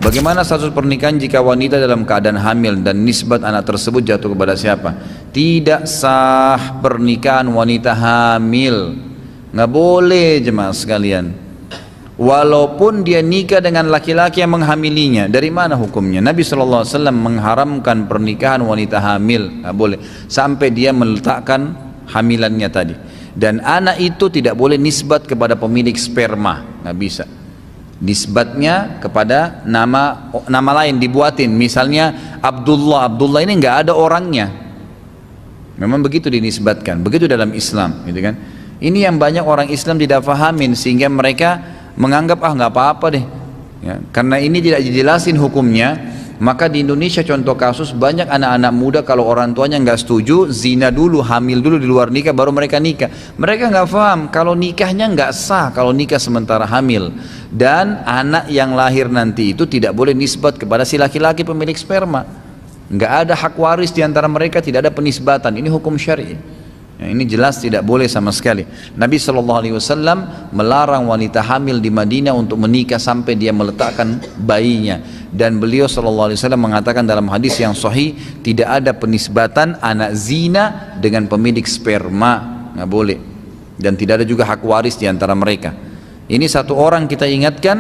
Bagaimana status pernikahan jika wanita dalam keadaan hamil dan nisbat anak tersebut jatuh kepada siapa? Tidak sah pernikahan wanita hamil. Nggak boleh jemaah sekalian. Walaupun dia nikah dengan laki-laki yang menghamilinya. Dari mana hukumnya? Nabi SAW mengharamkan pernikahan wanita hamil. Nggak boleh. Sampai dia meletakkan hamilannya tadi. Dan anak itu tidak boleh nisbat kepada pemilik sperma. Nggak bisa. Nisbatnya kepada nama lain dibuatin, misalnya Abdullah ini nggak ada orangnya, memang begitu dinisbatkan, begitu dalam Islam, gitu kan? Ini yang banyak orang Islam tidak fahamin sehingga mereka menganggap nggak apa-apa deh, ya, karena ini tidak dijelasin hukumnya. Maka di Indonesia contoh kasus banyak anak-anak muda kalau orang tuanya nggak setuju, zina dulu, hamil dulu di luar nikah, baru mereka nikah. Mereka nggak paham kalau nikahnya nggak sah kalau nikah sementara hamil. Dan anak yang lahir nanti itu tidak boleh nisbat kepada si laki-laki pemilik sperma. Nggak ada hak waris di antara mereka, tidak ada penisbatan. Ini hukum syar'i. Ya, ini jelas tidak boleh sama sekali. Nabi SAW melarang wanita hamil di Madinah untuk menikah sampai dia meletakkan bayinya. Dan beliau SAW mengatakan dalam hadis yang sahih, tidak ada penisbatan anak zina dengan pemilik sperma, nggak boleh. Dan tidak ada juga hak waris di antara mereka. Ini satu orang kita ingatkan.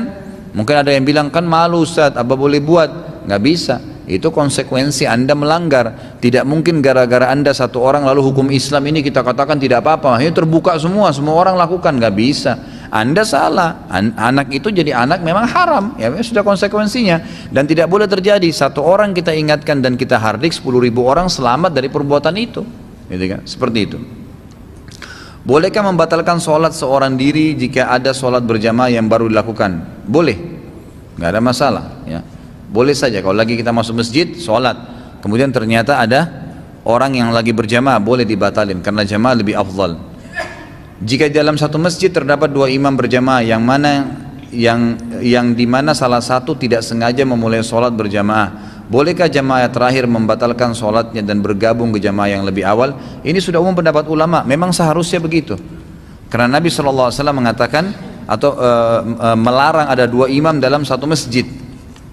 Mungkin ada yang bilang, kan malu Ustaz, apa boleh buat? Nggak bisa. Itu konsekuensi Anda melanggar. Tidak mungkin gara-gara Anda satu orang lalu hukum Islam ini kita katakan tidak apa-apa. Ini terbuka semua orang lakukan, nggak bisa. Anda salah. Anak itu jadi anak memang haram. Ya sudah konsekuensinya. Dan tidak boleh terjadi satu orang kita ingatkan dan kita hardik 10.000 orang selamat dari perbuatan itu. Gitu kan? Seperti itu. Bolehkah membatalkan sholat seorang diri jika ada sholat berjamaah yang baru dilakukan? Boleh, nggak ada masalah. Ya. Boleh saja kalau lagi kita masuk masjid sholat, kemudian ternyata ada orang yang lagi berjamaah, boleh dibatalin karena jamaah lebih afdal. Jika dalam satu masjid terdapat dua imam berjamaah, yang dimana salah satu tidak sengaja memulai sholat berjamaah, bolehkah jamaah terakhir membatalkan sholatnya dan bergabung ke jamaah yang lebih awal? Ini sudah umum pendapat ulama, memang seharusnya begitu. Karena Nabi SAW mengatakan atau melarang ada dua imam dalam satu masjid.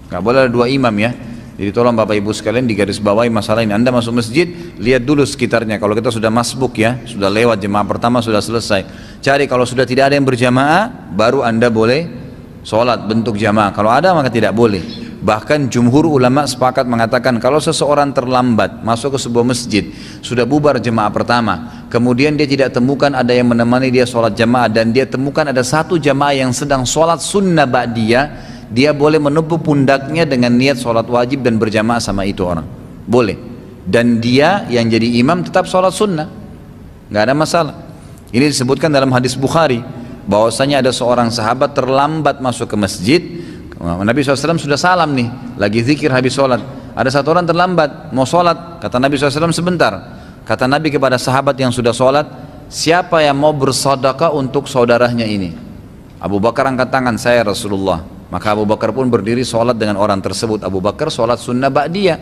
Nggak boleh ada dua imam ya. Jadi tolong Bapak Ibu sekalian digaris bawahi masalah ini. Anda masuk masjid, lihat dulu sekitarnya. Kalau kita sudah masbuk ya, sudah lewat jemaah pertama sudah selesai. Cari kalau sudah tidak ada yang berjamaah, baru Anda boleh sholat bentuk jamaah. Kalau ada maka tidak boleh. Bahkan jumhur ulama sepakat mengatakan kalau seseorang terlambat masuk ke sebuah masjid, sudah bubar jemaah pertama, kemudian dia tidak temukan ada yang menemani dia sholat jamaah, dan dia temukan ada satu jamaah yang sedang sholat sunnah ba'diyah, dia boleh menepuk pundaknya dengan niat sholat wajib dan berjamaah sama itu orang, boleh. Dan dia yang jadi imam tetap sholat sunnah, nggak ada masalah. Ini disebutkan dalam hadis Bukhari bahwasanya ada seorang sahabat terlambat masuk ke masjid. Nabi SAW sudah salam nih, lagi zikir habis sholat. Ada satu orang terlambat mau sholat, kata Nabi SAW sebentar. Kata Nabi kepada sahabat yang sudah sholat, siapa yang mau bersedekah untuk saudaranya ini? Abu Bakar angkat tangan, saya Rasulullah. Maka Abu Bakar pun berdiri sholat dengan orang tersebut. Abu Bakar sholat sunnah ba'diyah,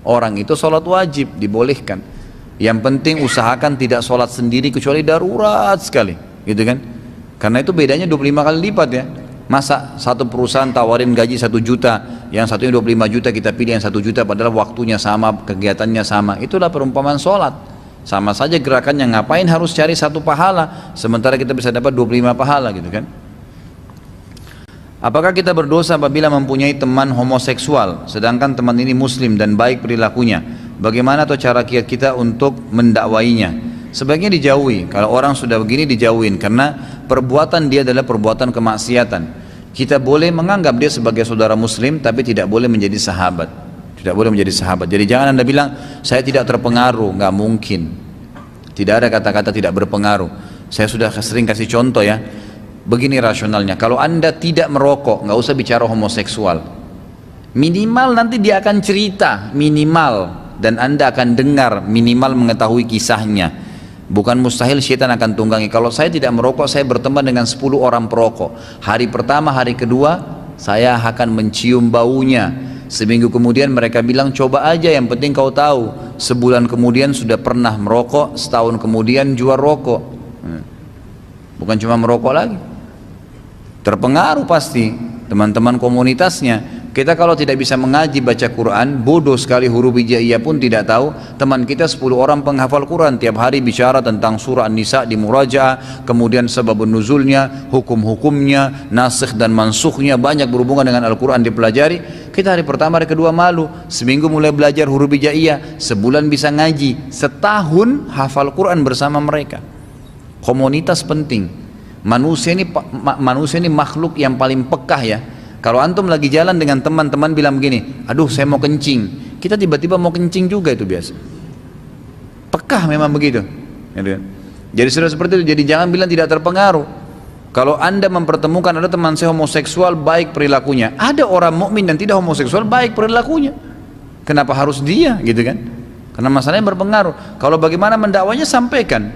orang itu sholat wajib, dibolehkan. Yang penting usahakan tidak sholat sendiri kecuali darurat sekali, gitu kan? Karena itu bedanya 25 kali lipat ya. Masa satu perusahaan tawarin gaji 1 juta, yang satunya 25 juta kita pilih yang 1 juta padahal waktunya sama, kegiatannya sama. Itulah perumpamaan sholat. Sama saja gerakannya, ngapain harus cari satu pahala sementara kita bisa dapat 25 pahala, gitu kan? Apakah kita berdosa apabila mempunyai teman homoseksual sedangkan teman ini muslim dan baik perilakunya? Bagaimana atau cara kita untuk mendakwainya? Sebaiknya dijauhi. Kalau orang sudah begini dijauhin, karena perbuatan dia adalah perbuatan kemaksiatan. Kita boleh menganggap dia sebagai saudara muslim tapi tidak boleh menjadi sahabat. Tidak boleh menjadi sahabat. Jadi jangan Anda bilang saya tidak terpengaruh, nggak mungkin. Tidak ada kata-kata tidak berpengaruh. Saya sudah sering kasih contoh ya. Begini rasionalnya, kalau Anda tidak merokok, nggak usah bicara homoseksual. Minimal nanti dia akan cerita, minimal, dan Anda akan dengar, minimal mengetahui kisahnya. Bukan mustahil syaitan akan tunggangi. Kalau saya tidak merokok, saya berteman dengan 10 orang perokok. Hari pertama, hari kedua, saya akan mencium baunya. Seminggu kemudian mereka bilang, coba aja, yang penting kau tahu. Sebulan kemudian sudah pernah merokok, setahun kemudian jual rokok. Bukan cuma merokok lagi, terpengaruh pasti teman-teman komunitasnya. Kita kalau tidak bisa mengaji baca Quran, bodoh sekali, huruf hijaiyah pun tidak tahu. Teman kita 10 orang penghafal Quran, tiap hari bicara tentang surah An-Nisa di murajaah, kemudian sebabun nuzulnya, hukum-hukumnya, nasikh dan mansukhnya, banyak berhubungan dengan Al-Quran dipelajari. Kita hari pertama, hari kedua malu, seminggu mulai belajar huruf hijaiyah, sebulan bisa ngaji, setahun hafal Quran bersama mereka. Komunitas penting. Manusia ini makhluk yang paling pekah ya. Kalau antum lagi jalan dengan teman-teman bilang begini, aduh saya mau kencing, kita tiba-tiba mau kencing juga, itu biasa. Pekah memang begitu. Jadi sudah seperti itu, jadi jangan bilang tidak terpengaruh. Kalau anda mempertemukan ada teman saya homoseksual, baik perilakunya. Ada orang mukmin dan tidak homoseksual, baik perilakunya. Kenapa harus dia gitu kan? Karena masalahnya berpengaruh. Kalau bagaimana mendakwanya, sampaikan.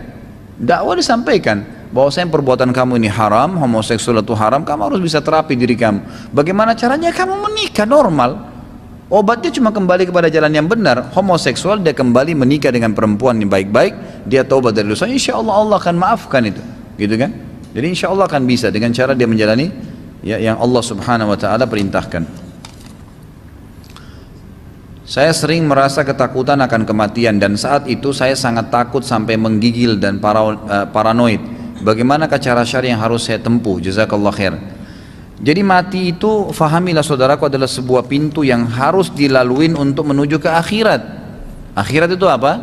Dakwah disampaikan. Bahwasanya perbuatan kamu ini haram, homoseksual itu haram, kamu harus bisa terapi diri kamu. Bagaimana caranya? Kamu menikah normal. Obatnya cuma kembali kepada jalan yang benar. Homoseksual dia kembali menikah dengan perempuan yang baik-baik, dia taubat dari dosa, insya Allah Allah akan maafkan itu, gitu kan? Jadi insya Allah akan bisa dengan cara dia menjalani ya, yang Allah Subhanahu Wa Taala perintahkan. Saya sering merasa ketakutan akan kematian dan saat itu saya sangat takut sampai menggigil dan paranoid. Bagaimanakah cara syar'i yang harus saya tempuh? Jazakallah khair. Jadi mati itu, fahamilah saudaraku, adalah sebuah pintu yang harus dilaluin untuk menuju ke akhirat. Akhirat itu apa?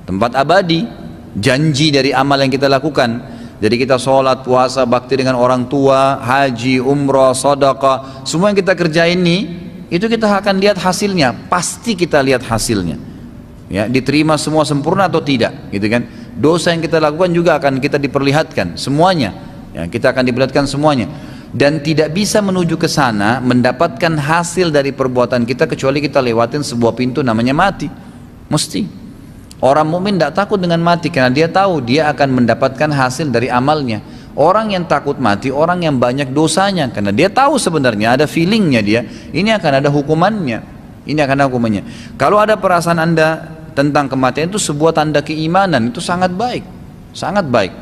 Tempat abadi, janji dari amal yang kita lakukan. Jadi kita sholat, puasa, bakti dengan orang tua, haji, umrah, sedekah, semua yang kita kerjain ini, itu kita akan lihat hasilnya. Pasti kita lihat hasilnya. Ya, diterima semua sempurna atau tidak, gitu kan? Dosa yang kita lakukan juga akan kita diperlihatkan semuanya. Ya, kita akan diperlihatkan semuanya. Dan tidak bisa menuju ke sana mendapatkan hasil dari perbuatan kita kecuali kita lewatin sebuah pintu namanya mati. Mesti. Orang mukmin tidak takut dengan mati karena dia tahu dia akan mendapatkan hasil dari amalnya. Orang yang takut mati, orang yang banyak dosanya, karena dia tahu sebenarnya ada feelingnya dia, ini akan ada hukumannya. Ini akan ada hukumannya. Kalau ada perasaan anda tentang kematian, itu sebuah tanda keimanan, itu sangat baik,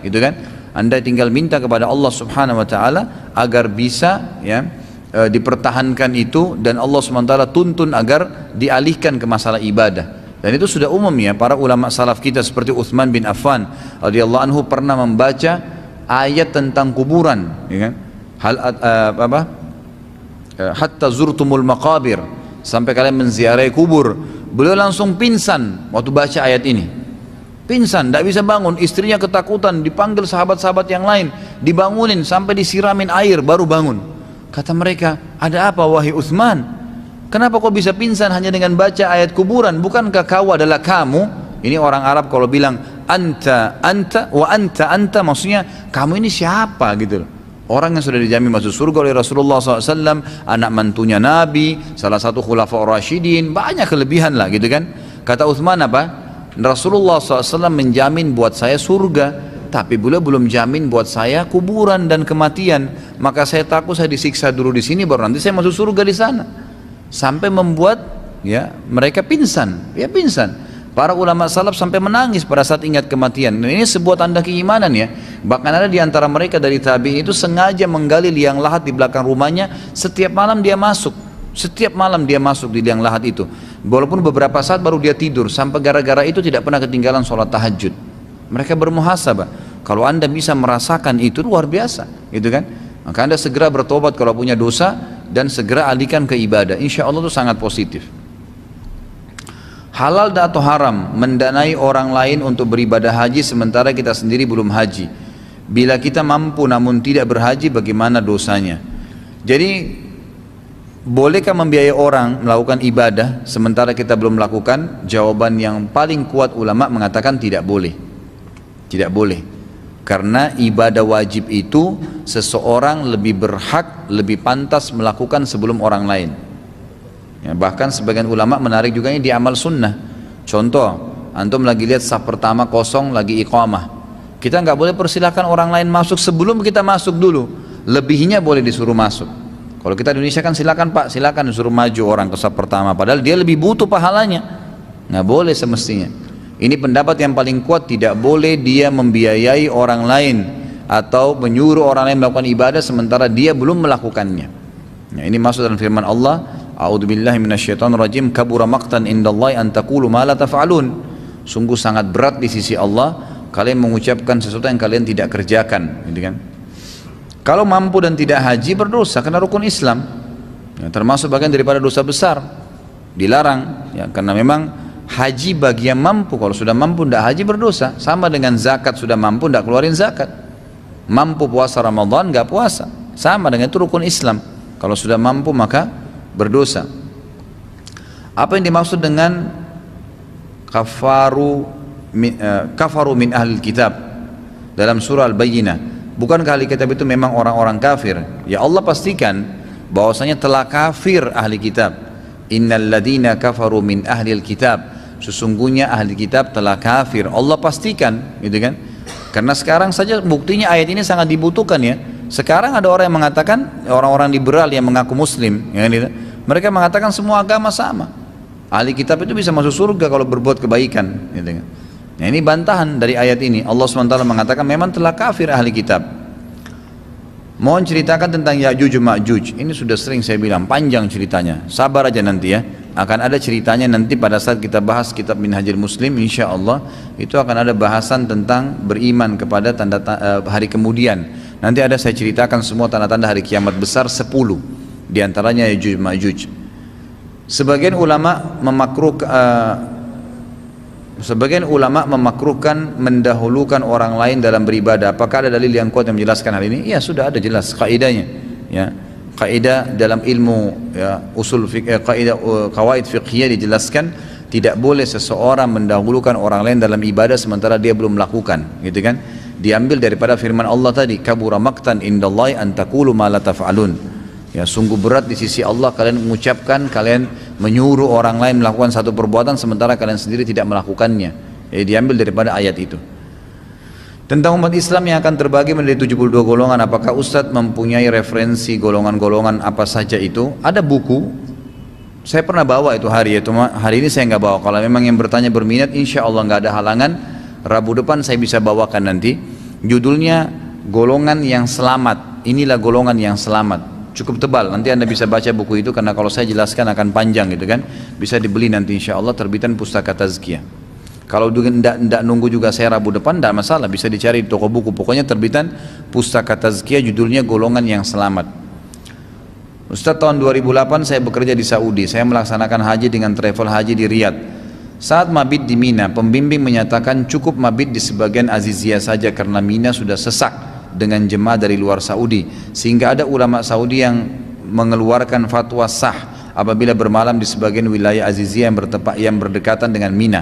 gitu kan? Anda tinggal minta kepada Allah Subhanahu Wa Taala agar bisa ya dipertahankan itu, dan Allah Subhanahu Wa Taala tuntun agar dialihkan ke masalah ibadah. Dan itu sudah umum ya, para ulama salaf kita seperti Utsman bin Affan radhiyallahu anhu pernah membaca ayat tentang kuburan, ya kan? Hatta zurtumul maqabir, sampai kalian menziarahi kubur. Beliau langsung pingsan waktu baca ayat ini. Pingsan, tidak bisa bangun. Istrinya ketakutan, dipanggil sahabat-sahabat yang lain, dibangunin sampai disiramin air baru bangun. Kata mereka, ada apa wahai Utsman? Kenapa kau bisa pingsan hanya dengan baca ayat kuburan? Bukankah kau adalah kamu? Ini orang Arab kalau bilang anta wa anta, maksudnya kamu ini siapa gitu loh. Orang yang sudah dijamin masuk surga oleh Rasulullah SAW, anak mantunya Nabi, salah satu khulafaur rasyidin, banyak kelebihan lah gitu kan. Kata Utsman apa? Rasulullah SAW menjamin buat saya surga, tapi beliau belum jamin buat saya kuburan dan kematian. Maka saya takut saya disiksa dulu di sini, baru nanti saya masuk surga di sana. Sampai membuat ya mereka pingsan, ya pingsan. Para ulama salaf sampai menangis pada saat ingat kematian. Dan ini sebuah tanda keimanan ya. Bahkan ada di antara mereka dari tabi'in itu sengaja menggali liang lahat di belakang rumahnya. Setiap malam dia masuk di liang lahat itu. Walaupun beberapa saat baru dia tidur. Sampai gara-gara itu tidak pernah ketinggalan sholat tahajud. Mereka bermuhasabah. Kalau anda bisa merasakan itu luar biasa, gitu kan? Maka anda segera bertobat kalau punya dosa dan segera alihkan ke ibadah. Insya Allah itu sangat positif. Halal atau haram mendanai orang lain untuk beribadah haji sementara kita sendiri belum haji? Bila kita mampu namun tidak berhaji, bagaimana dosanya? Jadi bolehkah membiayai orang melakukan ibadah sementara kita belum melakukan? Jawaban yang paling kuat ulama mengatakan tidak boleh. Tidak boleh. Karena ibadah wajib itu seseorang lebih berhak, lebih pantas melakukan sebelum orang lain. Ya, bahkan sebagian ulama menarik juga ini di amal sunnah. Contoh, antum lagi lihat saf pertama kosong, lagi iqamah. Kita nggak boleh persilahkan orang lain masuk sebelum kita masuk dulu. Lebihnya boleh disuruh masuk. Kalau kita di Indonesia kan silakan pak, silakan disuruh maju orang ke saf pertama. Padahal dia lebih butuh pahalanya. Nggak boleh semestinya. Ini pendapat yang paling kuat, tidak boleh dia membiayai orang lain atau menyuruh orang lain melakukan ibadah sementara dia belum melakukannya. Nah, ini maksud dalam firman Allah, A'udzubillahi minasyaitonirrajim, kabura maqtan indallahi an taqulu ma la taf'alun. Sungguh sangat berat di sisi Allah kalian mengucapkan sesuatu yang kalian tidak kerjakan, gitu kan. Kalau mampu dan tidak haji berdosa karena rukun Islam, ya, termasuk bagian daripada dosa besar, dilarang, ya, karena memang haji bagi yang mampu. Kalau sudah mampu tidak haji berdosa, sama dengan zakat, sudah mampu tidak keluarin zakat. Mampu puasa Ramadan nggak puasa, sama dengan itu rukun Islam. Kalau sudah mampu maka berdosa. Apa yang dimaksud dengan kafaru min ahli kitab dalam surah Al-Bayyinah? Bukankah ahli kitab itu memang orang-orang kafir? Ya, Allah pastikan bahwasanya telah kafir ahli kitab. Innal ladina kafaru min ahli kitab, sesungguhnya ahli kitab telah kafir. Allah pastikan, gitu kan. Karena sekarang saja buktinya ayat ini sangat dibutuhkan, ya. Sekarang ada orang yang mengatakan, orang-orang liberal yang mengaku muslim, ya, mereka mengatakan semua agama sama. Ahli kitab itu bisa masuk surga kalau berbuat kebaikan, gitu kan. Nah, ini bantahan dari ayat ini. Allah SWT mengatakan memang telah kafir ahli kitab. Mohon ceritakan tentang Ya'juj Ma'juj. Ini sudah sering saya bilang, panjang ceritanya. Sabar aja nanti, ya. Akan ada ceritanya nanti pada saat kita bahas kitab Minhajul Muslim, insya Allah itu akan ada bahasan tentang beriman kepada hari kemudian. Nanti ada saya ceritakan semua tanda-tanda hari kiamat besar 10, diantaranya Ya'juj Ma'juj. Sebagian ulama memakruhkan mendahulukan orang lain dalam beribadah. Apakah ada dalil yang kuat yang menjelaskan hal ini? Ya, sudah ada jelas kaidahnya, ya. Kaidah dalam ilmu, ya, usul kaidah qawaid fiqhiyah dijelaskan tidak boleh seseorang mendahulukan orang lain dalam ibadah sementara dia belum melakukan, gitu kan. Diambil daripada firman Allah tadi, kabura maqtan indallahi an taqulu ma la taf'alun. Ya, sungguh berat di sisi Allah kalian mengucapkan, kalian menyuruh orang lain melakukan satu perbuatan sementara kalian sendiri tidak melakukannya. Jadi diambil daripada ayat itu. Tentang umat Islam yang akan terbagi menjadi 72 golongan, apakah Ustadz mempunyai referensi golongan-golongan apa saja itu? Ada buku, saya pernah bawa itu hari ini saya nggak bawa. Kalau memang yang bertanya berminat, insya Allah nggak ada halangan, Rabu depan saya bisa bawakan nanti. Judulnya Golongan yang Selamat. Inilah golongan yang selamat. Cukup tebal, nanti Anda bisa baca buku itu karena kalau saya jelaskan akan panjang, gitu kan. Bisa dibeli nanti insya Allah, terbitan Pustaka Tazkiyah. Kalau tidak nunggu juga saya Rabu depan, tidak masalah, bisa dicari di toko buku. Pokoknya terbitan Pustaka Tazkiyah, judulnya Golongan yang Selamat. Ustaz, tahun 2008 saya bekerja di Saudi. Saya melaksanakan haji dengan travel haji di Riyadh. Saat mabit di Mina, pembimbing menyatakan cukup mabit di sebagian Aziziyah saja karena Mina sudah sesak dengan jemaah dari luar Saudi, sehingga ada ulama Saudi yang mengeluarkan fatwa sah apabila bermalam di sebagian wilayah Aziziyah yang berdekatan dengan Mina.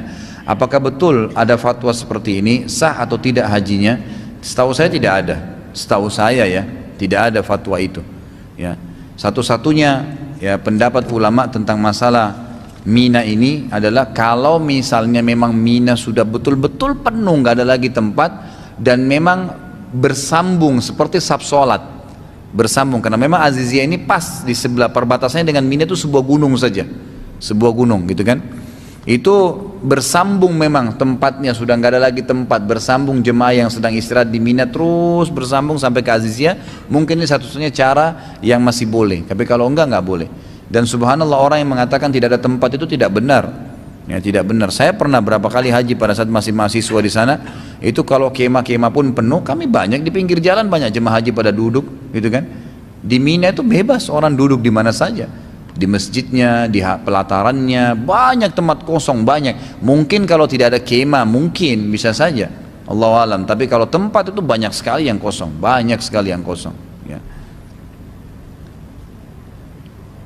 Apakah betul ada fatwa seperti ini? Sah atau tidak hajinya? Setahu saya tidak ada. Setahu saya, ya, tidak ada fatwa itu, ya. Satu-satunya, ya, pendapat ulama tentang masalah Mina ini adalah kalau misalnya memang Mina sudah betul-betul penuh, nggak ada lagi tempat, dan memang bersambung seperti saf sholat, bersambung, karena memang Aziziyah ini pas di sebelah perbatasannya dengan Mina itu sebuah gunung saja, sebuah gunung, gitu kan. Itu bersambung, memang tempatnya sudah nggak ada lagi tempat, bersambung jemaah yang sedang istirahat di Mina terus bersambung sampai ke Aziziyah. Mungkin ini satu-satunya cara yang masih boleh, tapi kalau nggak boleh. Dan subhanallah, orang yang mengatakan tidak ada tempat itu tidak benar, ya, tidak benar. Saya pernah berapa kali haji pada saat masih mahasiswa di sana. Itu kalau kemah-kemah pun penuh, kami banyak di pinggir jalan, banyak jemaah haji pada duduk, gitu kan. Di Mina itu bebas orang duduk di mana saja, di masjidnya, di pelatarannya, banyak tempat kosong, banyak. Mungkin kalau tidak ada kemah, mungkin bisa saja, Allahu alam. Tapi kalau tempat itu banyak sekali yang kosong, banyak sekali yang kosong, ya.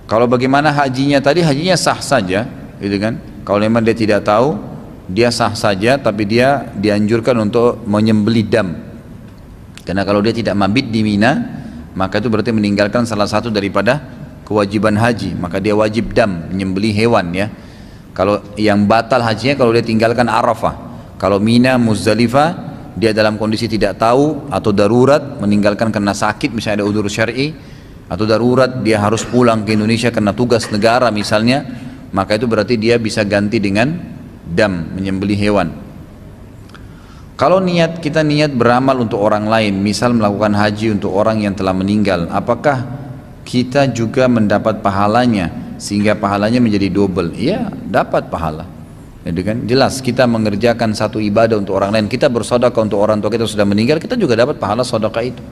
Kalau bagaimana hajinya tadi, hajinya sah saja, gitu kan. Kalau memang dia tidak tahu, dia sah saja, tapi dia dianjurkan untuk menyembelih dam. Karena kalau dia tidak mabit di Mina, maka itu berarti meninggalkan salah satu daripada kewajiban haji, maka dia wajib dam, menyembelih hewan, ya. Kalau yang batal hajinya kalau dia tinggalkan Arafah. Kalau Mina, Muzdalifah, dia dalam kondisi tidak tahu atau darurat, meninggalkan karena sakit, misalnya ada udzur syar'i, atau darurat dia harus pulang ke Indonesia karena tugas negara misalnya, maka itu berarti dia bisa ganti dengan dam, menyembelih hewan. Kalau kita niat beramal untuk orang lain, misal melakukan haji untuk orang yang telah meninggal, apakah kita juga mendapat pahalanya sehingga pahalanya menjadi double. Iya, dapat pahala. Jadi kan jelas kita mengerjakan satu ibadah untuk orang lain, kita bersedekah untuk orang tua kita sudah meninggal, kita juga dapat pahala sedekah itu.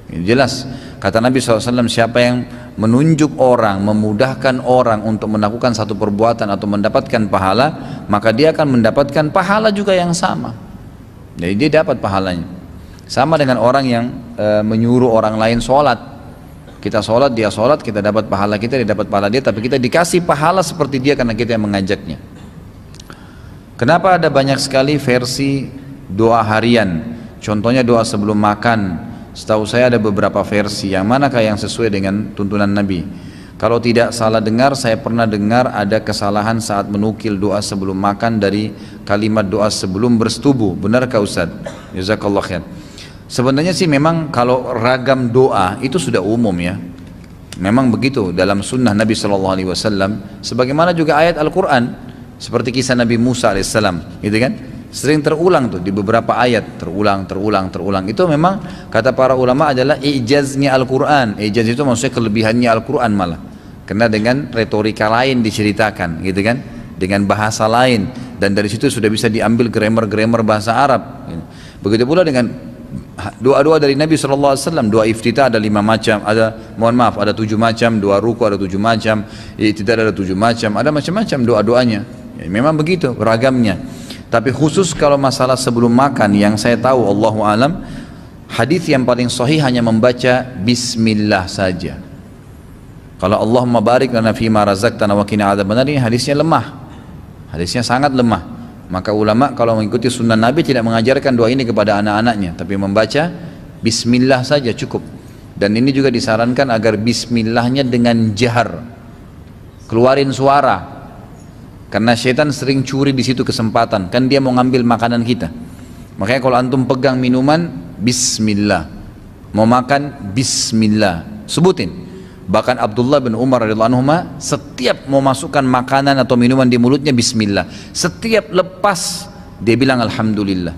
Jelas kata Nabi SAW, siapa yang menunjuk orang, memudahkan orang untuk melakukan satu perbuatan atau mendapatkan pahala, maka dia akan mendapatkan pahala juga yang sama. Jadi dia dapat pahalanya. Sama dengan orang yang menyuruh orang lain sholat. Kita sholat, dia sholat, kita dapat pahala kita, dia dapat pahala dia, tapi kita dikasih pahala seperti dia karena kita yang mengajaknya. Kenapa ada banyak sekali versi doa harian? Contohnya doa sebelum makan. Setahu saya ada beberapa versi, yang manakah yang sesuai dengan tuntunan Nabi? Kalau tidak salah dengar, saya pernah dengar ada kesalahan saat menukil doa sebelum makan dari kalimat doa sebelum bersetubuh. Benarkah Ustaz? Jazakallah khair. Sebenarnya sih memang kalau ragam doa itu sudah umum ya. Memang begitu dalam sunnah Nabi SAW, sebagaimana juga ayat Al-Quran, seperti kisah Nabi Musa alaihissalam, gitu kan? Sering terulang tuh di beberapa ayat, terulang. Itu memang kata para ulama adalah ijaznya Al-Quran. Ijaz itu maksudnya kelebihannya Al-Quran malah, karena dengan retorika lain diceritakan, gitu kan, dengan bahasa lain, dan dari situ sudah bisa diambil grammar bahasa Arab. Begitu pula dengan doa-doa dari Nabi SAW. Doa iftitah ada 5 macam, ada 7 macam, doa ruku ada 7 macam, iftitah ada 7 macam, ada macam-macam doa-doanya. Ya, memang begitu beragamnya. Tapi khusus kalau masalah sebelum makan, yang saya tahu Allahu alam, hadis yang paling sahih hanya membaca bismillah saja. Kalau Allahumma barik lana fima razaqtana wa qina adzabannar, ini hadisnya lemah. Hadisnya sangat lemah. Maka ulama kalau mengikuti sunnah Nabi tidak mengajarkan doa ini kepada anak-anaknya, tapi membaca bismillah saja cukup. Dan ini juga disarankan agar bismillahnya dengan jahar, keluarin suara. Karena syaitan sering curi di situ kesempatan, kan dia mau ngambil makanan kita. Makanya kalau antum pegang minuman, bismillah. Mau makan, bismillah. Sebutin. Bahkan Abdullah bin Umar radhiyallahu anhu setiap mau masukkan makanan atau minuman di mulutnya, bismillah. Setiap lepas dia bilang alhamdulillah.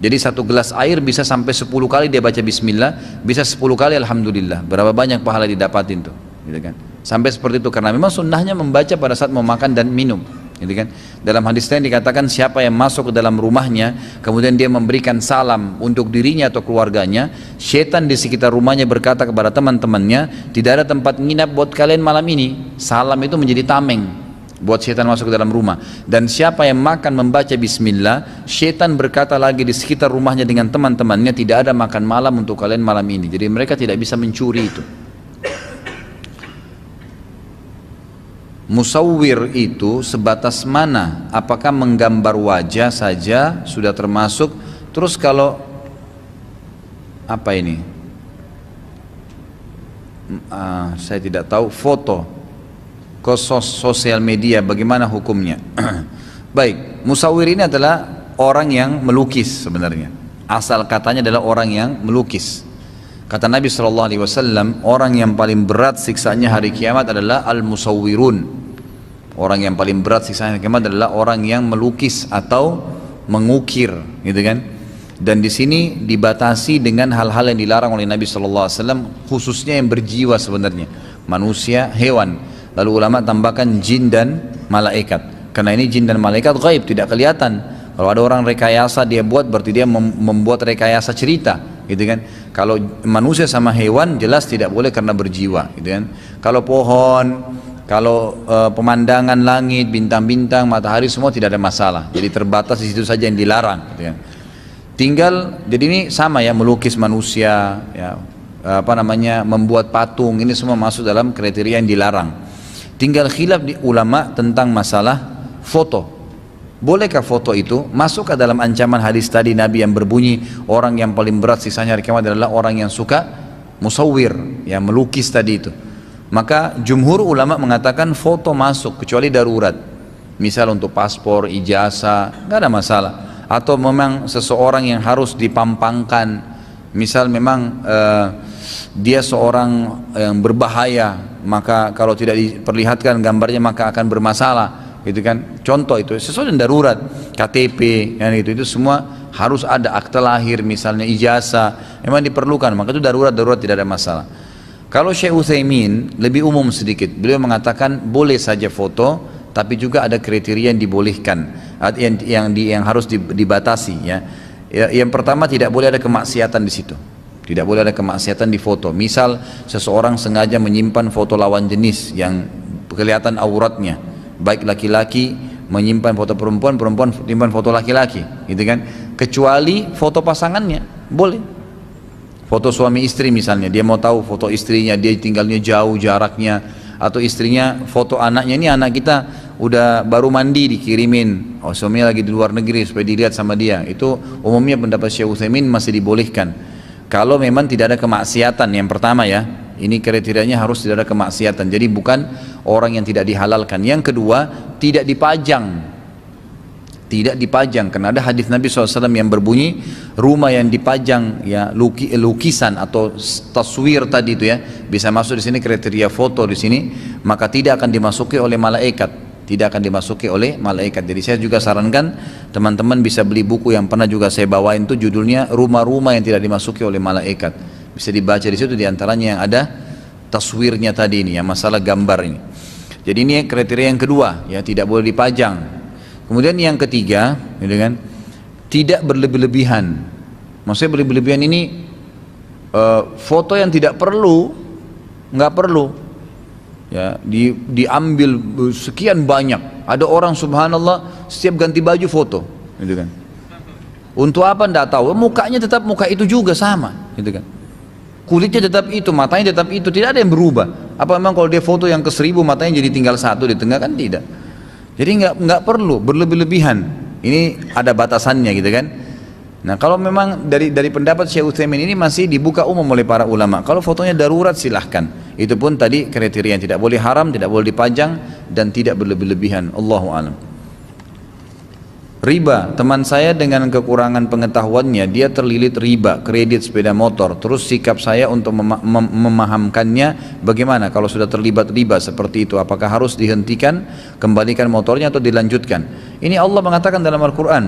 Jadi satu gelas air bisa sampai 10 kali dia baca bismillah, bisa 10 kali alhamdulillah. Berapa banyak pahala didapatin tuh, gitu kan? Sampai seperti itu, karena memang sunnahnya membaca pada saat mau makan dan minum. Gitu kan? Dalam hadis lain dikatakan siapa yang masuk ke dalam rumahnya kemudian dia memberikan salam untuk dirinya atau keluarganya, syaitan di sekitar rumahnya berkata kepada teman-temannya, tidak ada tempat nginap buat kalian malam ini. Salam itu menjadi tameng buat syaitan masuk ke dalam rumah. Dan siapa yang makan membaca bismillah, syaitan berkata lagi di sekitar rumahnya dengan teman-temannya, tidak ada makan malam untuk kalian malam ini. Jadi mereka tidak bisa mencuri itu. Musawwir itu sebatas mana? Apakah menggambar wajah saja sudah termasuk? Terus kalau apa ini? Saya tidak tahu, foto ke sosial media, bagaimana hukumnya? Baik, musawwir ini adalah orang yang melukis sebenarnya. Asal katanya adalah orang yang melukis. Kata Nabi SAW, orang yang paling berat siksaannya hari kiamat adalah al-musawwirun. Orang yang paling berat siksaannya hari kiamat adalah orang yang melukis atau mengukir, gitu kan? Dan di sini dibatasi dengan hal-hal yang dilarang oleh Nabi SAW, khususnya yang berjiwa sebenarnya, manusia, hewan. Lalu ulama tambahkan jin dan malaikat, karena ini jin dan malaikat gaib, tidak kelihatan. Kalau ada orang rekayasa dia buat, berarti dia membuat rekayasa cerita, gitu kan? Kalau manusia sama hewan jelas tidak boleh karena berjiwa, gitu kan? Kalau pohon, kalau pemandangan langit, bintang-bintang, matahari, semua tidak ada masalah. Jadi terbatas di situ saja yang dilarang, gitu kan? Tinggal, jadi ini sama ya, melukis manusia, ya, membuat patung, ini semua masuk dalam kriteria yang dilarang. Tinggal khilaf di ulama tentang masalah foto. Bolehkah foto itu masuk ke dalam ancaman hadis tadi Nabi yang berbunyi orang yang paling berat sisanya hari kiamat adalah orang yang suka musawwir, yang melukis tadi itu. Maka jumhur ulama mengatakan foto masuk kecuali darurat. Misal untuk paspor, ijazah, nggak ada masalah. Atau memang seseorang yang harus dipampangkan, misal memang dia seorang yang berbahaya, maka kalau tidak diperlihatkan gambarnya maka akan bermasalah, gitu kan? Contoh itu sesuatu yang darurat, KTP, kan, itu semua harus ada, akte lahir misalnya, ijazah, memang diperlukan, maka itu darurat tidak ada masalah. Kalau Syekh Utsaimin lebih umum sedikit, beliau mengatakan boleh saja foto, tapi juga ada kriteria yang dibolehkan, yang harus dibatasi ya. Yang pertama, tidak boleh ada kemaksiatan di situ. Tidak boleh ada kemaksiatan di foto. Misal seseorang sengaja menyimpan foto lawan jenis yang kelihatan auratnya, baik laki-laki menyimpan foto perempuan, perempuan menyimpan foto laki-laki, gitu kan? Kecuali foto pasangannya, boleh. Foto suami istri misalnya, dia mau tahu foto istrinya, dia tinggalnya jauh jaraknya, atau istrinya foto anaknya, ini anak kita udah baru mandi dikirimin, oh suaminya lagi di luar negeri supaya dilihat sama dia. Itu umumnya pendapat Syekh Utsaimin masih dibolehkan. Kalau memang tidak ada kemaksiatan, yang pertama ya, ini kriterianya harus tidak ada kemaksiatan, jadi bukan orang yang tidak dihalalkan. Yang kedua, tidak dipajang. Tidak dipajang, karena ada hadis Nabi SAW yang berbunyi, rumah yang dipajang ya lukisan atau taswir tadi itu ya, bisa masuk di sini kriteria foto di sini, maka tidak akan dimasuki oleh malaikat, tidak akan dimasuki oleh malaikat. Jadi saya juga sarankan teman-teman bisa beli buku yang pernah juga saya bawain, itu judulnya Rumah-rumah yang tidak dimasuki oleh malaikat. Bisa dibaca di situ, diantaranya yang ada taswirnya tadi ini, yang masalah gambar ini. Jadi ini kriteria yang kedua ya, tidak boleh dipajang. Kemudian yang ketiga, gitu kan, tidak berlebih-lebihan. Maksudnya berlebih-lebihan ini foto yang tidak perlu, nggak perlu, ya, diambil sekian banyak. Ada orang subhanallah setiap ganti baju foto, gitu kan. Untuk apa nggak tahu? Mukanya tetap muka itu juga sama, gitu kan. Kulitnya tetap itu, matanya tetap itu, tidak ada yang berubah. Apa memang kalau dia foto yang ke 1000 matanya jadi tinggal satu di tengah, kan tidak. Jadi nggak perlu berlebih-lebihan. Ini ada batasannya, gitu kan. Nah kalau memang dari pendapat Syekh Utsaimin ini masih dibuka umum oleh para ulama. Kalau fotonya darurat silahkan. Itu pun tadi kriteria yang tidak boleh haram, tidak boleh dipajang, dan tidak berlebih-lebihan. Allahu a'lam. Riba, teman saya dengan kekurangan pengetahuannya, dia terlilit riba, kredit sepeda motor. Terus sikap saya untuk memahamkannya bagaimana kalau sudah terlibat riba seperti itu? Apakah harus dihentikan, kembalikan motornya, atau dilanjutkan? Ini Allah mengatakan dalam Al-Quran,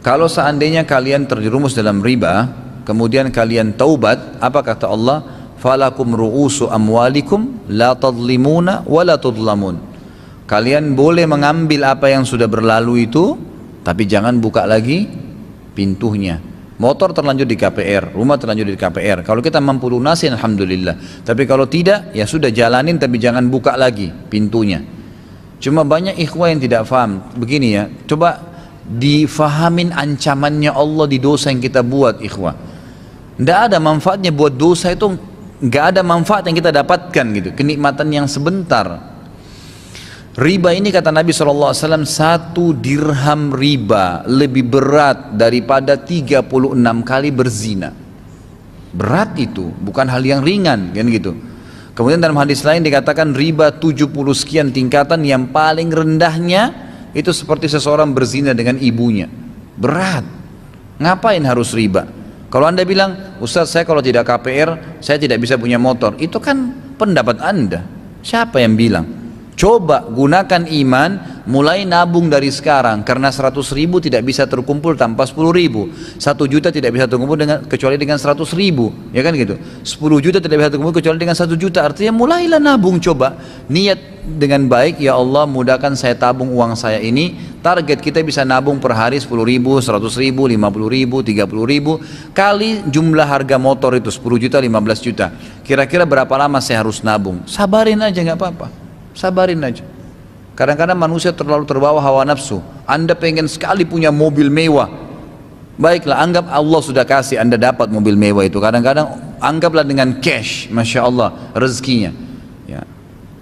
kalau seandainya kalian terjerumus dalam riba, kemudian kalian taubat, apa kata Allah? Falakum ru'usu amwalikum la tadlimuna wa la tudlamun. Kalian boleh mengambil apa yang sudah berlalu itu, tapi jangan buka lagi pintunya. Motor terlanjur di KPR, rumah terlanjur di KPR. Kalau kita mampu lunasin, alhamdulillah. Tapi kalau tidak, ya sudah jalanin, tapi jangan buka lagi pintunya. Cuma banyak ikhwah yang tidak faham. Begini ya, coba difahamin ancamannya Allah di dosa yang kita buat, ikhwah. Tidak ada manfaatnya buat dosa itu, nggak ada manfaat yang kita dapatkan gitu, kenikmatan yang sebentar. Riba ini kata Nabi SAW, 1 dirham riba lebih berat daripada 36 kali berzina. Berat itu, bukan hal yang ringan, kan gitu. Kemudian dalam hadis lain dikatakan riba 70 sekian tingkatan, yang paling rendahnya itu seperti seseorang berzina dengan ibunya. Berat. Ngapain harus riba? Kalau anda bilang, Ustaz saya kalau tidak KPR, saya tidak bisa punya motor. Itu kan pendapat anda. Siapa yang bilang? Coba gunakan iman, mulai nabung dari sekarang, karena 100.000 tidak bisa terkumpul tanpa 10.000. 1 juta tidak bisa terkumpul kecuali dengan 100.000, ya kan gitu. 10 juta tidak bisa terkumpul kecuali dengan 1 juta. Artinya mulailah nabung, coba niat dengan baik, ya Allah mudahkan saya tabung uang saya ini. Target kita bisa nabung per hari 10.000, 100.000, 50.000, 30.000 kali jumlah harga motor itu 10 juta, 15 juta. Kira-kira berapa lama saya harus nabung? Sabarin aja, nggak apa-apa. Sabarin aja. Kadang-kadang manusia terlalu terbawa hawa nafsu. Anda pengen sekali punya mobil mewah, baiklah, anggap Allah sudah kasih Anda dapat mobil mewah itu. Kadang-kadang anggaplah dengan cash, Masya Allah rezekinya ya.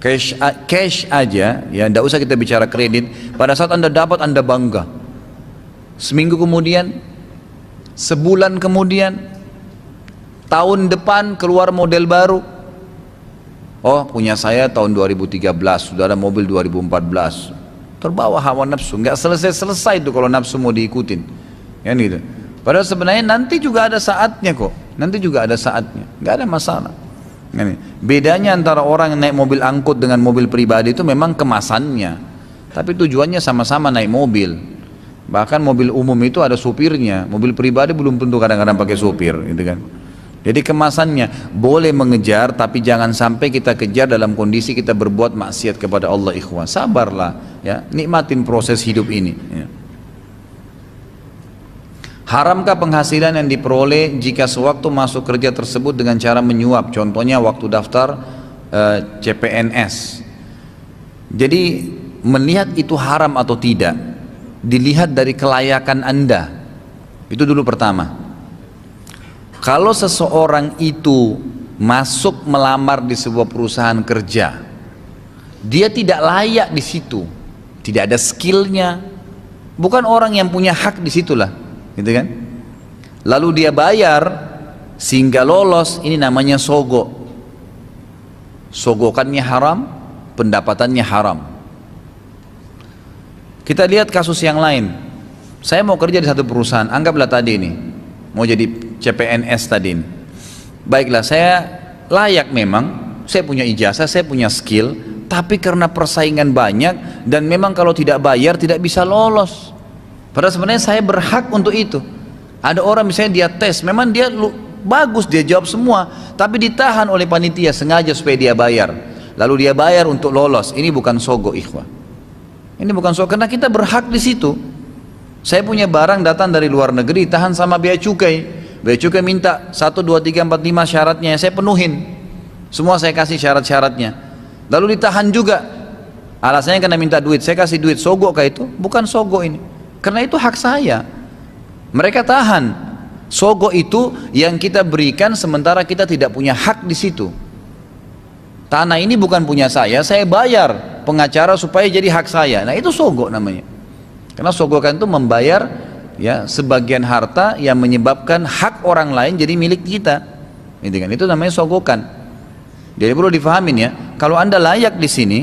Cash aja ya, tidak usah kita bicara kredit. Pada saat Anda dapat, Anda bangga. Seminggu kemudian, sebulan kemudian, tahun depan keluar model baru. Oh punya saya tahun 2013, sudah ada mobil 2014. Terbawa hawa nafsu, nggak selesai-selesai itu kalau nafsu mau diikutin, kan gitu. Padahal sebenarnya nanti juga ada saatnya kok, nanti juga ada saatnya, nggak ada masalah. Bedanya antara orang yang naik mobil angkut dengan mobil pribadi itu memang kemasannya, tapi tujuannya sama-sama naik mobil. Bahkan mobil umum itu ada supirnya, mobil pribadi belum tentu kadang-kadang pakai supir, gitu kan. Jadi kemasannya boleh mengejar, tapi jangan sampai kita kejar dalam kondisi kita berbuat maksiat kepada Allah. Ikhwan, sabarlah ya, nikmatin proses hidup ini ya. Haramkah penghasilan yang diperoleh jika sewaktu masuk kerja tersebut dengan cara menyuap? Contohnya waktu daftar CPNS. Jadi melihat itu haram atau tidak dilihat dari kelayakan Anda. Itu dulu pertama. Kalau seseorang itu masuk melamar di sebuah perusahaan kerja, dia tidak layak di situ, tidak ada skillnya, bukan orang yang punya hak di situlah, gitu kan? Lalu dia bayar sehingga lolos, ini namanya sogok. Sogokannya haram, pendapatannya haram. Kita lihat kasus yang lain. Saya mau kerja di satu perusahaan, anggaplah tadi ini mau jadi CPNS tadi ini. Baiklah, saya layak memang, saya punya ijazah, saya punya skill, tapi karena persaingan banyak dan memang kalau tidak bayar tidak bisa lolos. Padahal sebenarnya saya berhak untuk itu. Ada orang misalnya dia tes, memang dia bagus, dia jawab semua, tapi ditahan oleh panitia sengaja supaya dia bayar. Lalu dia bayar untuk lolos. Ini bukan sogok, ikhwah. Ini bukan sogok, karena kita berhak di situ. Saya punya barang datang dari luar negeri, tahan sama bea cukai. Bea cukai minta 1, 2, 3, 4, 5 syaratnya, saya penuhin. Semua saya kasih syarat-syaratnya. Lalu ditahan juga. Alasannya karena minta duit, saya kasih duit. Sogok kah itu? Bukan sogok ini. Karena itu hak saya. Mereka tahan. Sogok itu yang kita berikan sementara kita tidak punya hak di situ. Tanah ini bukan punya saya bayar pengacara supaya jadi hak saya. Nah itu sogok namanya. Karena sogokan itu membayar ya sebagian harta yang menyebabkan hak orang lain jadi milik kita. Itu namanya sogokan. Jadi perlu difahamin ya. Kalau Anda layak di sini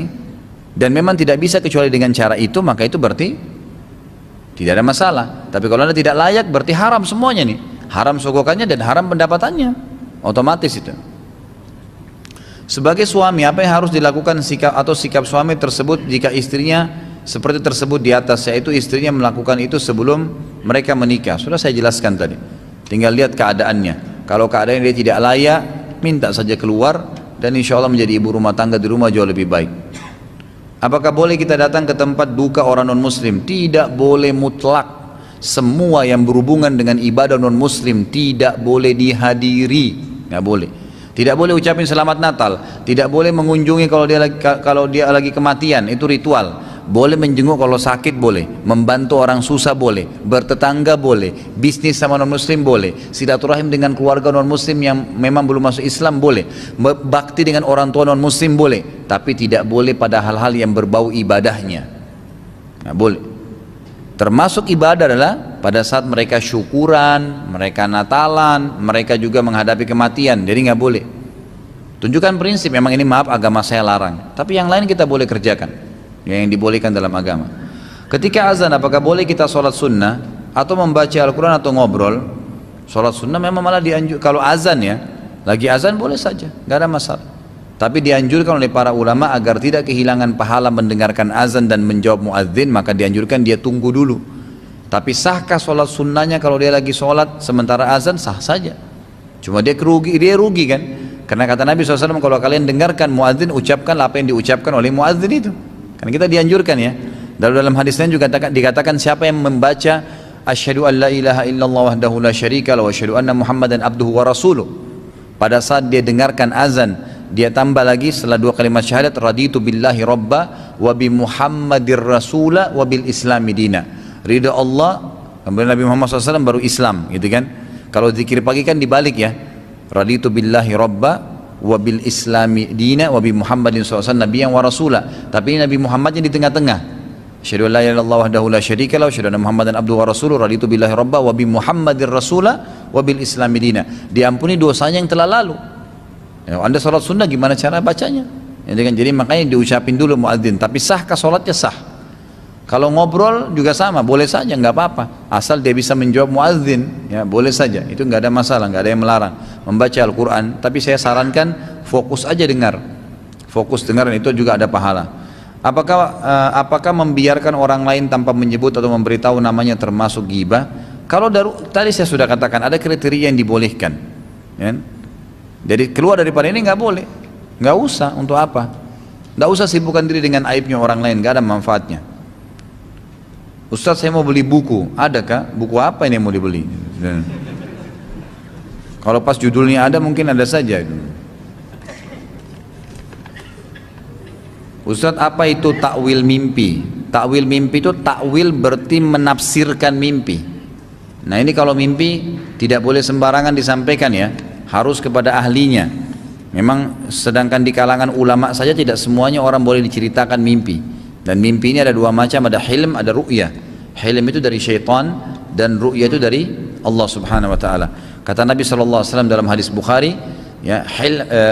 dan memang tidak bisa kecuali dengan cara itu, maka itu berarti tidak ada masalah. Tapi kalau Anda tidak layak berarti haram semuanya nih. Haram sogokannya dan haram pendapatannya. Otomatis itu. Sebagai suami, apa yang harus dilakukan sikap suami tersebut jika istrinya seperti tersebut di atas, yaitu istrinya melakukan itu sebelum mereka menikah? Sudah saya jelaskan tadi. Tinggal lihat keadaannya. Kalau keadaannya dia tidak layak, minta saja keluar dan insya Allah menjadi ibu rumah tangga di rumah jauh lebih baik. Apakah boleh kita datang ke tempat duka orang non muslim? Tidak boleh mutlak. Semua yang berhubungan dengan ibadah non muslim tidak boleh dihadiri, nggak boleh. Tidak boleh ucapin selamat Natal, tidak boleh mengunjungi kalau dia lagi kematian, itu ritual. Boleh menjenguk kalau sakit boleh, membantu orang susah boleh, bertetangga boleh, bisnis sama non muslim boleh, silaturahim dengan keluarga non muslim yang memang belum masuk Islam boleh, bakti dengan orang tua non muslim boleh, tapi tidak boleh pada hal-hal yang berbau ibadahnya. Nah, boleh. Termasuk ibadah adalah pada saat mereka syukuran, mereka Natalan, mereka juga menghadapi kematian, jadi nggak boleh. Tunjukkan prinsip, memang ini maaf agama saya larang, tapi yang lain kita boleh kerjakan yang dibolehkan dalam agama. Ketika azan, apakah boleh kita sholat sunnah atau membaca Al-Quran atau ngobrol? Sholat sunnah memang malah dianjurkan. Kalau azan ya, lagi azan boleh saja, nggak ada masalah. Tapi dianjurkan oleh para ulama agar tidak kehilangan pahala mendengarkan azan dan menjawab muadzin, maka dianjurkan dia tunggu dulu. Tapi sahkah sholat sunnahnya kalau dia lagi sholat sementara azan? Sah saja. Cuma dia rugi kan? Karena kata Nabi SAW, kalau kalian dengarkan muadzin, ucapkan apa yang diucapkan oleh muadzin itu. Karena kita dianjurkan ya. Dalam hadis lain juga dikatakan siapa yang membaca asyhadu an la ilaha illallah wahdahu la syarika lahu wa asyhadu anna muhammadan abduhu wa rasuluh, pada saat dia dengarkan azan, dia tambah lagi setelah 2 kalimat syahadat, raditu billahi rabba wa bi muhammadir rasula wa bil islami dina. Ridha Allah, kemudian Nabi Muhammad SAW baru Islam, gitu kan. Kalau zikir pagi kan dibalik ya, raditu billahi rabba wa bil islami dina wa bi muhammadin SAW nabiyyan wa rasula. Tapi Nabi Muhammadnya di tengah-tengah. Asyhadu an la ilaha illallah wahdahu la syarika lahu, asyhadu anna muhammadan abduhu wa rasuluh, raditu billahi rabba wa bi muhammadir rasula wa bil islami dina. Diampuni dosanya yang telah lalu. Ya, Anda sholat sunnah gimana cara bacanya? Jadi makanya diucapin dulu muadzin. Tapi sahkah sholatnya? Sah. Kalau ngobrol juga sama, boleh saja, nggak apa-apa, asal dia bisa menjawab muadzin, ya boleh saja, itu nggak ada masalah, nggak ada yang melarang. Membaca Al-Quran, tapi saya sarankan fokus aja dengar, fokus dengar, dan itu juga ada pahala. Apakah membiarkan orang lain tanpa menyebut atau memberitahu namanya termasuk ghibah? Kalau tadi saya sudah katakan ada kriteria yang dibolehkan. ya. Jadi keluar daripada ini nggak boleh, nggak usah. Untuk apa? Nggak usah sibukkan diri dengan aibnya orang lain, nggak ada manfaatnya. Ustaz, saya mau beli buku, adakah? Buku apa ini yang mau dibeli? Kalau pas judulnya ada, mungkin ada saja. Ustaz, apa itu takwil mimpi? Takwil mimpi itu, takwil berarti menafsirkan mimpi. Nah ini kalau mimpi tidak boleh sembarangan disampaikan ya, harus kepada ahlinya. Memang sedangkan di kalangan ulama saja tidak semuanya orang boleh diceritakan mimpi. Dan mimpi ini ada dua macam, ada hilm, ada ru'ya. Hilm itu dari syaitan dan ru'ya itu dari Allah Subhanahu wa taala. Kata Nabi sallallahu alaihi wasallam dalam hadis Bukhari, ya,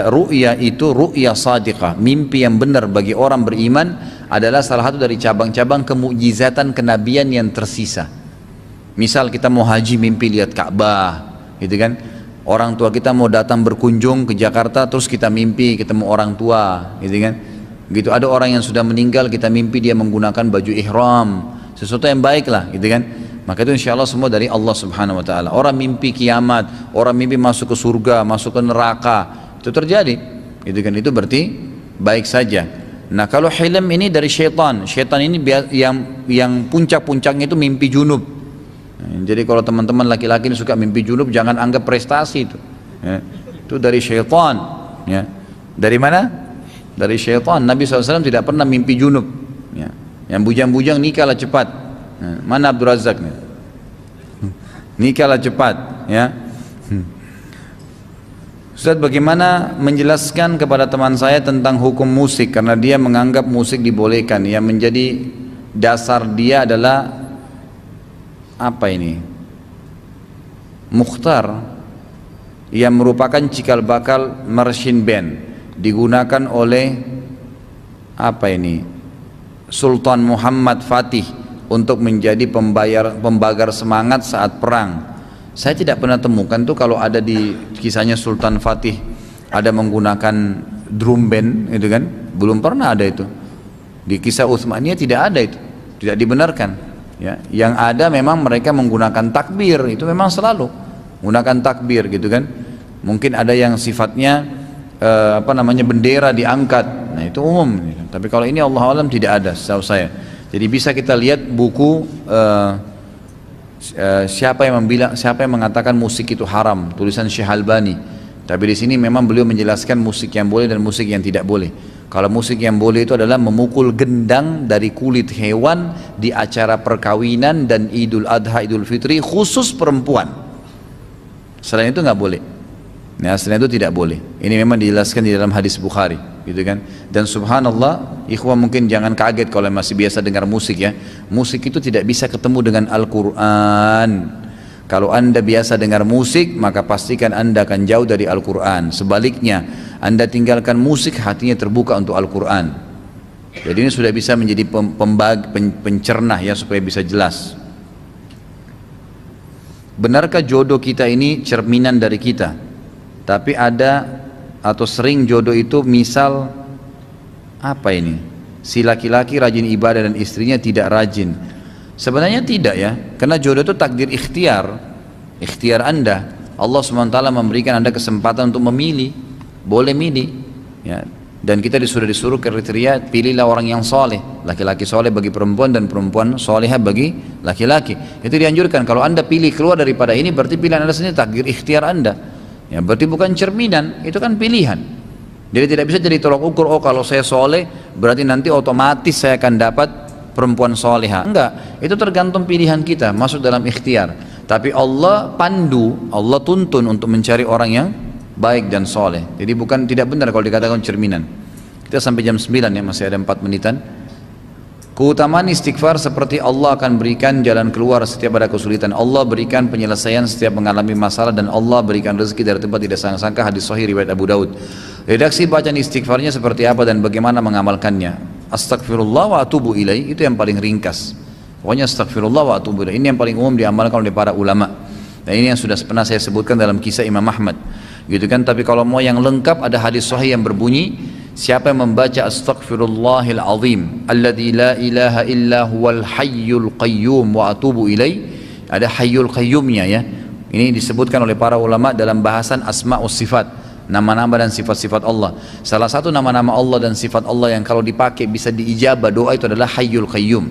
ru'ya itu ru'ya sadiqah, mimpi yang benar bagi orang beriman adalah salah satu dari cabang-cabang kemukjizatan kenabian yang tersisa. Misal kita mau haji mimpi lihat Ka'bah, gitu kan? Orang tua kita mau datang berkunjung ke Jakarta terus kita mimpi ketemu orang tua, gitu kan? Gitu ada orang yang sudah meninggal kita mimpi dia menggunakan baju ihram, sesuatu yang baik lah, gitu kan? Maka itu insya Allah semua dari Allah Subhanahu wa taala. Orang mimpi kiamat, orang mimpi masuk ke surga, masuk ke neraka, itu terjadi. Gitu kan, itu berarti baik saja. Nah, kalau hilm ini dari syaitan. Syaitan ini yang puncak-puncaknya itu mimpi junub. Jadi kalau teman-teman laki-laki ini suka mimpi junub, jangan anggap prestasi itu. Ya, itu dari syaitan. Ya. Dari mana? Dari syaitan. Nabi SAW tidak pernah mimpi junub. Ya. Yang bujang-bujang nikahlah cepat. Mana Abdul Razak nih? Nikahlah cepat, ya. Ustaz, bagaimana menjelaskan kepada teman saya tentang hukum musik karena dia menganggap musik dibolehkan, yang menjadi dasar dia adalah apa ini? Mukhtar yang merupakan cikal bakal marching band digunakan oleh apa ini? Sultan Muhammad Fatih untuk menjadi pembagar semangat saat perang. Saya tidak pernah temukan tuh kalau ada di kisahnya Sultan Fatih ada menggunakan drum band, itu kan? Belum pernah ada itu. Di kisah Utsmaniyah tidak ada itu, tidak dibenarkan. Ya, yang ada memang mereka menggunakan takbir, itu memang selalu menggunakan takbir, gitu kan? Mungkin ada yang sifatnya bendera diangkat, nah itu umum. Tapi kalau ini Allah alam tidak ada, setahu saya. Jadi bisa kita lihat buku siapa yang mengatakan musik itu haram, tulisan Syekh Albani. Tapi di sini memang beliau menjelaskan musik yang boleh dan musik yang tidak boleh. Kalau musik yang boleh itu adalah memukul gendang dari kulit hewan di acara perkawinan dan Idul Adha, Idul Fitri khusus perempuan. Selain itu nggak boleh. Nah, selain itu tidak boleh. Ini memang dijelaskan di dalam hadis Bukhari, gitu kan? Dan subhanallah, ikhwan mungkin jangan kaget kalau masih biasa dengar musik ya. Musik itu tidak bisa ketemu dengan Al-Quran. Kalau anda biasa dengar musik, maka pastikan anda akan jauh dari Al-Quran. Sebaliknya, anda tinggalkan musik, hatinya terbuka untuk Al-Quran. Jadi ini sudah bisa menjadi pencernah ya, supaya bisa jelas. Benarkah jodoh kita ini cerminan dari kita? Tapi ada atau sering jodoh itu misal apa ini? Si laki-laki rajin ibadah dan istrinya tidak rajin. Sebenarnya tidak ya, karena jodoh itu takdir ikhtiar anda. Allah SWT memberikan anda kesempatan untuk memilih, boleh milih ya. Dan kita disuruh kriteria, pilihlah orang yang soleh, laki-laki soleh bagi perempuan dan perempuan solehah bagi laki-laki. Itu dianjurkan. Kalau anda pilih keluar daripada ini, berarti pilihan anda sendiri, takdir ikhtiar anda ya, berarti bukan cerminan, itu kan pilihan. Jadi tidak bisa jadi tolak ukur, oh kalau saya soleh berarti nanti otomatis saya akan dapat perempuan soleha. Enggak, itu tergantung pilihan kita, masuk dalam ikhtiar. Tapi Allah pandu, Allah tuntun untuk mencari orang yang baik dan soleh. Jadi tidak benar kalau dikatakan cerminan. Kita sampai jam 9 ya, masih ada 4 menitan. Keutamaan istighfar seperti Allah akan berikan jalan keluar setiap ada kesulitan. Allah berikan penyelesaian setiap mengalami masalah, dan Allah berikan rezeki dari tempat tidak sangka-sangka. Hadis sahih riwayat Abu Daud. Redaksi bacaan istighfarnya seperti apa dan bagaimana mengamalkannya? Astagfirullah wa atubu ilaih, itu yang paling ringkas. Pokoknya astagfirullah wa atubu ilaih, ini yang paling umum diamalkan oleh para ulama. Dan ini yang sudah pernah saya sebutkan dalam kisah Imam Ahmad, gitu kan. Tapi kalau mau yang lengkap, ada hadis sahih yang berbunyi, siapa yang membaca astaghfirullahil azim alladzi la ilaha illa huwal hayyul qayyum wa atubu ilaih, ada hayyul qayyumnya ya, Ini disebutkan oleh para ulama dalam bahasan asma'us sifat, nama-nama dan sifat-sifat Allah. Salah satu nama-nama Allah dan sifat Allah yang kalau dipakai bisa diijabah doa itu adalah Hayyul Qayyum.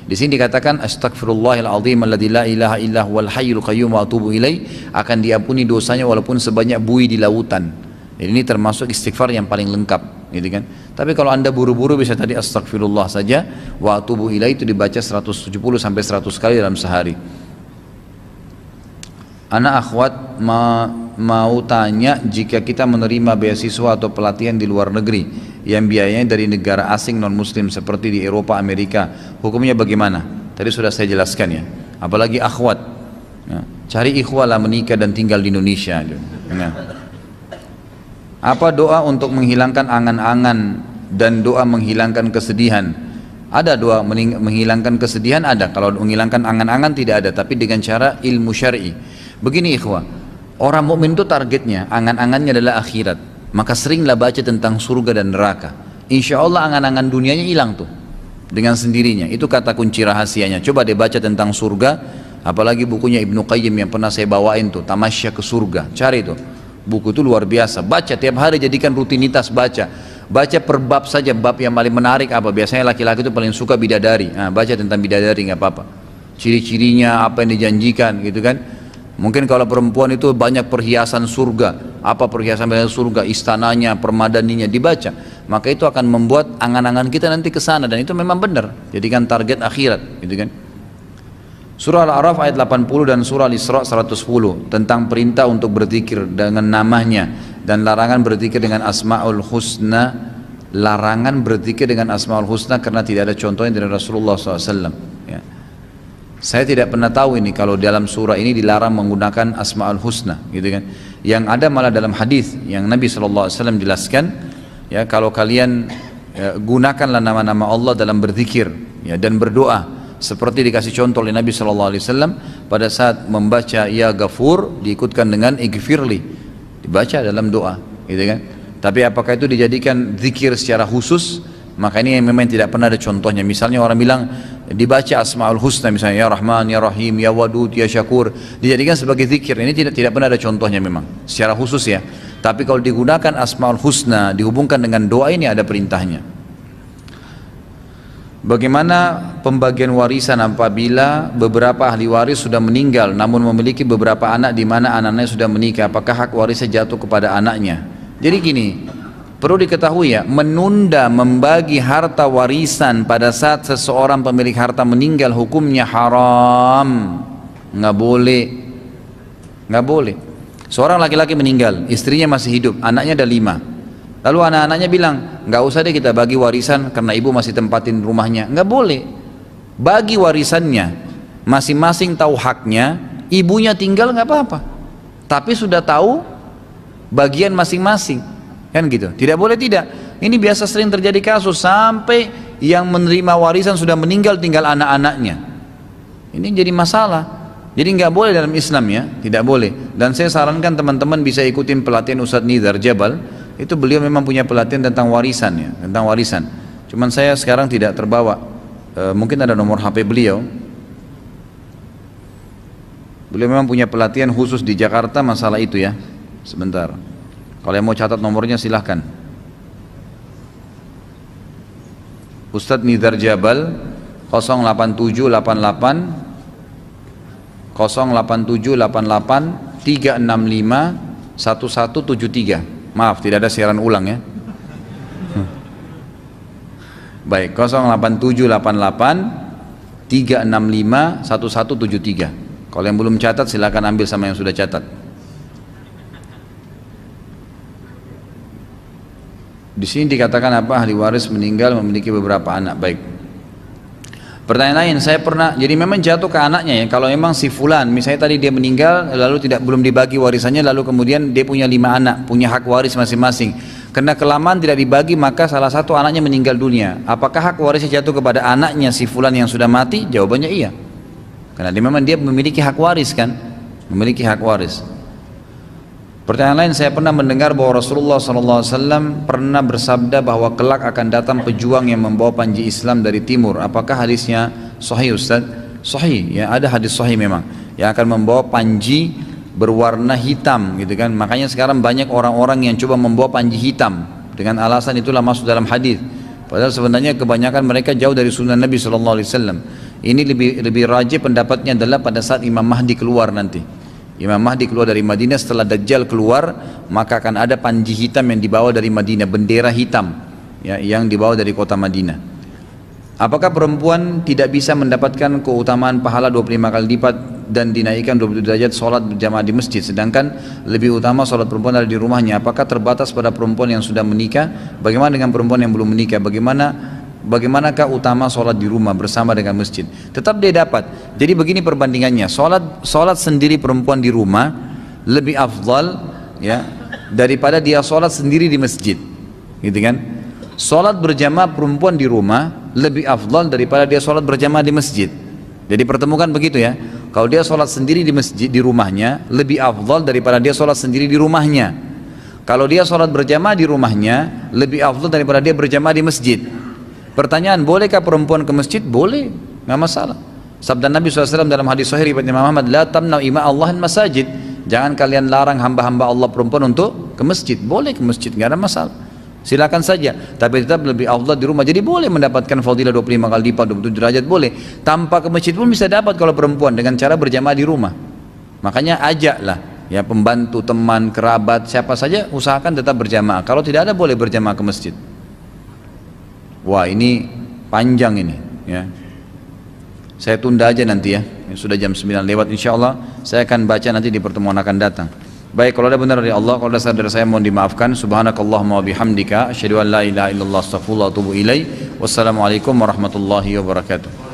Di sini dikatakan Astaghfirullahal azim alladzi la ilaha illa huwal hayyul qayyum wa atubu ilaih, akan diampuni dosanya walaupun sebanyak buih di lautan. Jadi ini termasuk istighfar yang paling lengkap, gitu kan. Tapi kalau Anda buru-buru bisa tadi astagfirullah saja, wa atubu ilaih itu dibaca 170 sampai 100 kali dalam sehari. Anak akhwat mau tanya, jika kita menerima beasiswa atau pelatihan di luar negeri yang biayanya dari negara asing non muslim seperti di Eropa, Amerika, hukumnya bagaimana? Tadi sudah saya jelaskan ya. Apalagi akhwat, ya, cari ikhwalah menikah dan tinggal di Indonesia. Ya. Apa doa untuk menghilangkan angan-angan dan doa menghilangkan kesedihan? Ada doa menghilangkan kesedihan, ada. Kalau menghilangkan angan-angan tidak ada, tapi dengan cara ilmu syar'i. Begini ikhwah, orang mukmin itu targetnya, angan-angannya adalah akhirat. Maka seringlah baca tentang surga dan neraka. Insya Allah angan-angan dunianya hilang tuh dengan sendirinya. Itu kata kunci rahasianya. Coba deh baca tentang surga, apalagi bukunya Ibnu Qayyim yang pernah saya bawain tuh, Tamasya ke Surga. Cari tuh. Buku itu luar biasa, baca tiap hari, jadikan rutinitas baca per bab saja. Bab yang paling menarik apa? Biasanya laki-laki itu paling suka bidadari, nah, baca tentang bidadari nggak apa-apa, ciri-cirinya apa yang dijanjikan gitu kan. Mungkin kalau perempuan itu banyak perhiasan surga, apa perhiasan surga, istananya, permadaninya, dibaca, maka itu akan membuat angan-angan kita nanti ke sana, dan itu memang benar, jadikan target akhirat gitu kan. Surah Al-A'raf ayat 80 dan surah Al-Isra 110 tentang perintah untuk berzikir dengan namanya dan larangan berzikir dengan Asmaul Husna. Larangan berzikir dengan Asmaul Husna karena tidak ada contohnya dari Rasulullah SAW. Ya. Saya tidak pernah tahu ini kalau dalam surah ini dilarang menggunakan Asmaul Husna, gitu kan? Yang ada malah dalam hadis yang Nabi SAW jelaskan, ya, kalau kalian gunakanlah nama-nama Allah dalam berzikir, ya, dan berdoa. Seperti dikasih contoh oleh Nabi SAW pada saat membaca Ya Ghafur diikutkan dengan Ighfirli, dibaca dalam doa, gitu kan. Tapi apakah itu dijadikan zikir secara khusus? Maka ini memang tidak pernah ada contohnya. Misalnya orang bilang dibaca Asmaul Husna, misalnya Ya Rahman, Ya Rahim, Ya Wadud, Ya Syakur, dijadikan sebagai zikir. Ini tidak pernah ada contohnya memang secara khusus ya. Tapi kalau digunakan Asmaul Husna dihubungkan dengan doa, ini ada perintahnya. Bagaimana pembagian warisan apabila beberapa ahli waris sudah meninggal namun memiliki beberapa anak di mana anak-anaknya sudah menikah? Apakah hak warisnya jatuh kepada anaknya? Jadi gini, perlu diketahui ya, menunda membagi harta warisan pada saat seseorang pemilik harta meninggal hukumnya haram. Nggak boleh, nggak boleh. Seorang laki-laki meninggal, istrinya masih hidup, anaknya ada 5. Lalu anak-anaknya bilang, nggak usah deh kita bagi warisan karena ibu masih tempatin rumahnya. Nggak boleh. Bagi warisannya, masing-masing tahu haknya, ibunya tinggal nggak apa-apa. Tapi sudah tahu bagian masing-masing, kan gitu. Tidak boleh tidak. Ini biasa sering terjadi kasus sampai yang menerima warisan sudah meninggal, tinggal anak-anaknya. Ini jadi masalah. Jadi nggak boleh dalam Islam ya, tidak boleh. Dan saya sarankan teman-teman bisa ikutin pelatihan Ustadz Nidhar Jabal. Itu beliau memang punya pelatihan tentang warisan ya, tentang warisan. Cuman saya sekarang tidak terbawa. Mungkin ada nomor HP beliau. Beliau memang punya pelatihan khusus di Jakarta masalah itu ya. Sebentar. Kalau yang mau catat nomornya silahkan. Ustadz Nidhar Jabal 08788 08788 365 1173. Maaf, tidak ada siaran ulang ya. Baik, 08788 365 1173. Kalau yang belum catat silakan ambil sama yang sudah catat. Di sini dikatakan apa? Ahli waris meninggal memiliki beberapa anak. Baik. Pertanyaan lain, saya pernah, jadi memang jatuh ke anaknya ya. Kalau memang si fulan, misalnya tadi dia meninggal, lalu belum dibagi warisannya, lalu kemudian dia punya 5 anak, punya hak waris masing-masing. Karena kelamaan tidak dibagi, maka salah satu anaknya meninggal dunia. Apakah hak warisnya jatuh kepada anaknya si fulan yang sudah mati? Jawabannya iya. Karena memang dia memiliki hak waris kan, memiliki hak waris. Pertanyaan lain, saya pernah mendengar bahwa Rasulullah SAW pernah bersabda bahwa kelak akan datang pejuang yang membawa panji Islam dari timur. Apakah hadisnya sahih Ustaz? Sahih, ya, ada hadis sahih memang yang akan membawa panji berwarna hitam gitu kan. Makanya sekarang banyak orang-orang yang coba membawa panji hitam dengan alasan itulah masuk dalam hadis. Padahal sebenarnya kebanyakan mereka jauh dari sunnah Nabi SAW. Ini lebih rajih pendapatnya adalah pada saat Imam Mahdi keluar nanti. Imam Mahdi keluar dari Madinah, setelah Dajjal keluar, maka akan ada panji hitam yang dibawa dari Madinah, bendera hitam ya, yang dibawa dari kota Madinah. Apakah perempuan tidak bisa mendapatkan keutamaan pahala 25 kali lipat dan dinaikkan 20 derajat sholat berjamaah di masjid, sedangkan lebih utama sholat perempuan ada di rumahnya? Apakah terbatas pada perempuan yang sudah menikah? Bagaimana dengan perempuan yang belum menikah? Bagaimanakah utama sholat di rumah bersama dengan masjid? Tetap dia dapat. Jadi begini perbandingannya, sholat sendiri perempuan di rumah lebih afdal ya daripada dia sholat sendiri di masjid, gitu kan? Sholat berjamaah perempuan di rumah lebih afdal daripada dia sholat berjamaah di masjid. Jadi pertemukan begitu ya. Kalau dia sholat sendiri di masjid di rumahnya lebih afdal daripada dia sholat sendiri di rumahnya. Kalau dia sholat berjamaah di rumahnya lebih afdal daripada dia berjamaah di masjid. Pertanyaan, bolehkah perempuan ke masjid? Boleh, nggak masalah. Sabda Nabi SAW dalam hadis sahih riwayat Imam Ahmad, la tamna'u ima Allahin masajid. Jangan kalian larang hamba-hamba Allah perempuan untuk ke masjid. Boleh ke masjid, nggak ada masalah. Silakan saja, tapi tetap lebih afdal di rumah. Jadi boleh mendapatkan fadilah 25 kali lipat, 27 derajat boleh. Tanpa ke masjid pun bisa dapat kalau perempuan dengan cara berjamaah di rumah. Makanya ajaklah ya pembantu, teman, kerabat, siapa saja usahakan tetap berjamaah. Kalau tidak ada boleh berjamaah ke masjid. Wah, ini panjang ini ya. Saya tunda aja nanti ya. Sudah jam 9 lewat, insyaallah saya akan baca nanti di pertemuan akan datang. Baik, kalau ada benar dari Allah, kalau ada salah dari saya mohon dimaafkan. Subhanakallahumma wa bihamdika asyhadu an la ilaha illallah astaghfirullah wa atubu ilaik. Wassalamualaikum warahmatullahi wabarakatuh.